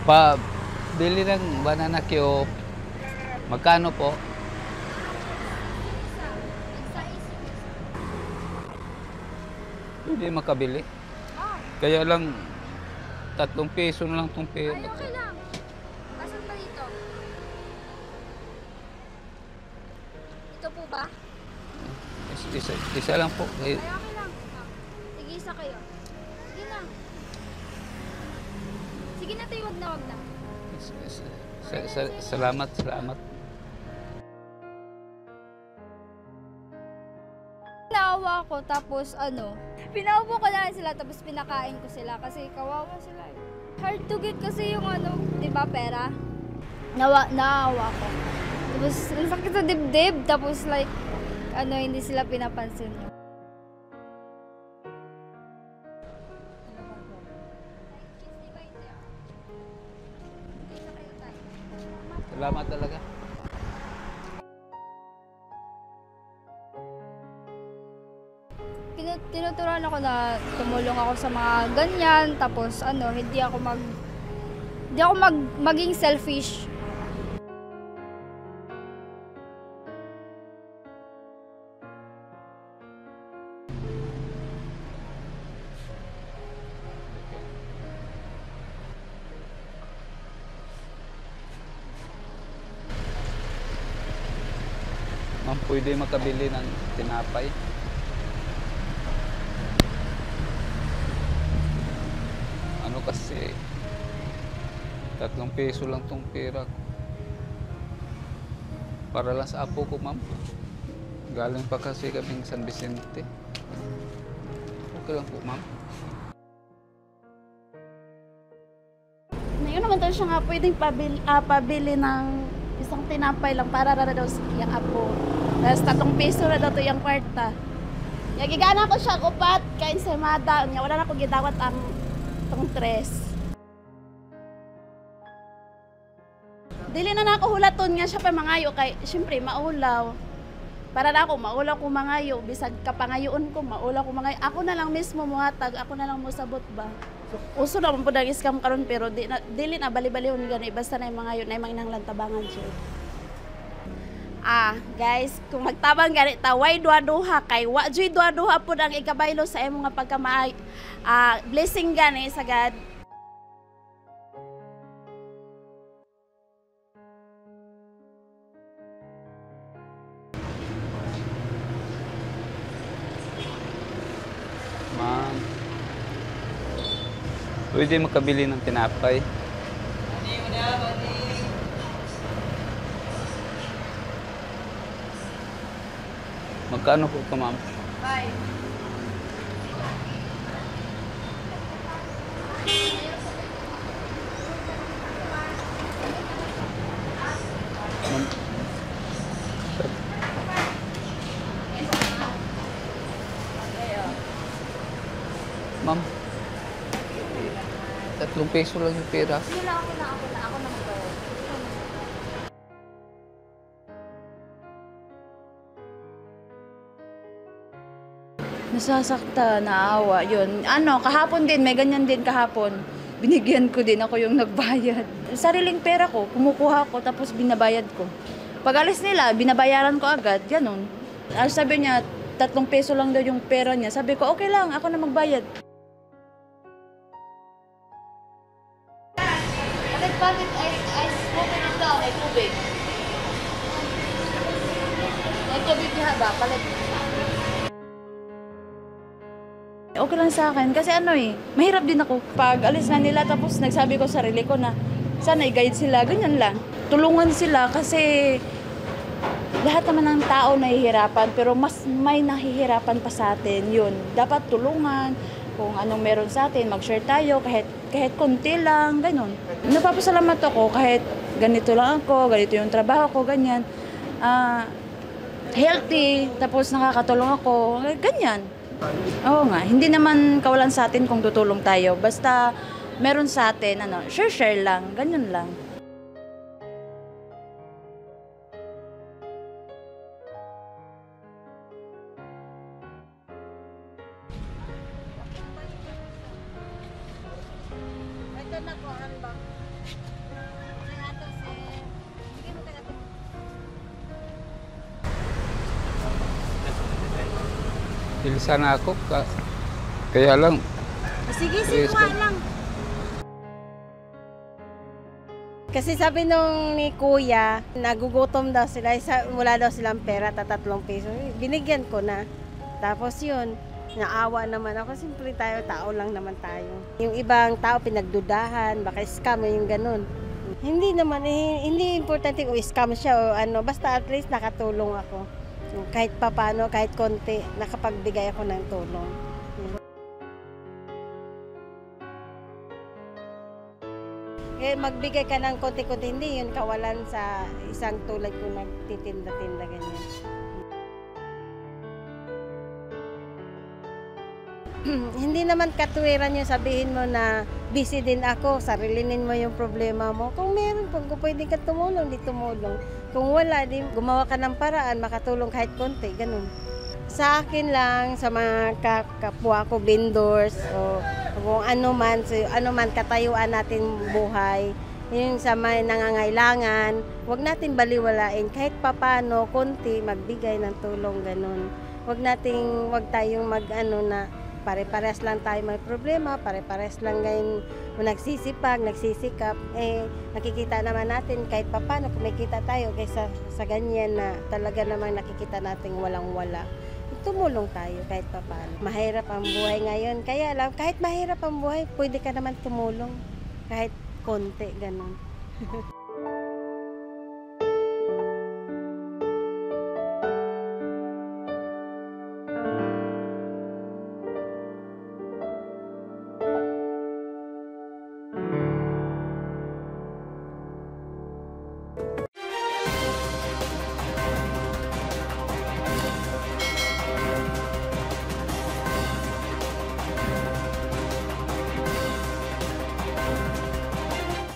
Pa, bili ng banana Q. Magkano po? Hindi makabili. Kaya lang, 3 piso na lang itong pera. Ay, okay lang. Kasan ba dito? Ito po ba? Isa lang po. Ay, okay lang. Sige, isa kayo. Sige na. Sige na tayo, wag na. Salamat. Naawa ko, tapos pinaupo ko lang sila, tapos pinakain ko sila kasi kawawa sila eh. Hard to get kasi yung di ba, pera? Naawa ko. Tapos, ang sakit sa dibdib, tapos like, hindi sila pinapansin. Salamat talaga. Tinuturuan ako na tumulong ako sa mga ganyan, tapos hindi ako maging selfish. Ma'am, pwede makabili ng tinapay? Kasi 3 piso lang tong pera ko. Para lang sa apo ko, ma'am. Galing pa kasi kaming San Vicente. Okay lang po, ma'am. Ngayon naman daw siya nga pwedeng pabili ng isang tinapay lang para rara daw sa iyang apo. Tapos 3 piso na daw ito yung kwarta. Gigana ko siya upat, kain sa mada. Wala na ko gidawat ang itong 3. Dili na ako hulaton nga siya pa mangayo kay syempre maulaw. Para na ako maulaw ko mangayo, bisag kapangayoon ko maulaw ko mangayo. Ako na lang mismo muhatag, ako na lang mo sabot ba. Uso na man pud ang scam karon pero dili na bali-balihon gani basta na mangayo na manginang tabangan siya. Guys, kung magtabang gani ta way duha-duha kay wa joy duha-duha pud ang ikabaylo sa imong nga pagkamaay. Blessing gani sa God. Ma'am, pwede makabili ng tinapay? Magkano po ito, ma'am? 5. Ma'am, 3 piso lang yung pera. Sige lang ako na magbayad. Nasasakta, naawa, yun. Kahapon din, may ganyan din kahapon. Binigyan ko din ako yung nagbayad. Sariling pera ko, kumukuha ko, tapos binabayad ko. Pag alis nila, binabayaran ko agad, ganun. Sabi niya, 3 piso lang daw yung pera niya. Sabi ko, okay lang, ako na magbayad. Bakit ay smoke na daw, may tubig? May tubig niya ba? Palit. Okay lang sa akin kasi mahirap din ako. Pag alis na nila tapos nagsabi ko sa sarili ko na sana i-guide sila, ganyan lang. Tulungan sila kasi lahat naman ng tao nahihirapan pero mas may nahihirapan pa sa atin. Yun, dapat tulungan kung anong meron sa atin, mag-share tayo kahit konti lang, ganun. Napapasalamat ako kahit ganito lang ako, ganito yung trabaho ko, ganyan. Healthy, tapos nakakatulong ako, ganyan. Oo nga, hindi naman kawalan sa atin kung tutulong tayo. Basta meron sa atin, share lang, ganyan lang. Ito na po, ano ba? Pilsa na ako. Kaya lang, Sige, Yes, kuha ma'am. lang. Kasi sabi nung ni kuya, nagugutom daw sila, wala daw silang pera, 3 piso. Binigyan ko na. Tapos yun, naawa naman ako. Siyempre tayo, tao lang naman tayo. Yung ibang tao pinagdudahan, baka scam yung ganun. Hindi naman, hindi importante kung scam siya o ano, basta at least nakatulong ako. So, kahit papano, kahit konti, nakapagbigay ako ng tulong. Eh, magbigay ka ng konti-konti, hindi yun kawalan sa isang tulad kung nagtitinda-tinda ganyan. Hindi naman katuwiran yung sabihin mo na busy din ako, sarilinin mo yung problema mo. Kung meron, kung pwede ka tumulong, di tumulong. Kung wala, di gumawa ka ng paraan, makatulong kahit konti, ganun. Sa akin lang, sa mga kapwa ko, vendors, o kung ano man katayuan natin buhay, yung sa may nangangailangan, huwag natin baliwalain. Kahit papano, konti, magbigay ng tulong, ganun. Huwag tayong na pare-pares lang tayo may problema, pare-pares lang ngayon nagsisikap, nakikita naman natin kahit papano kumikita tayo kaysa sa ganyan na talaga namang nakikita natin walang-wala. Tumulong tayo kahit papano. Mahirap ang buhay ngayon, kaya lang kahit mahirap ang buhay, pwede ka naman tumulong kahit konti, ganun.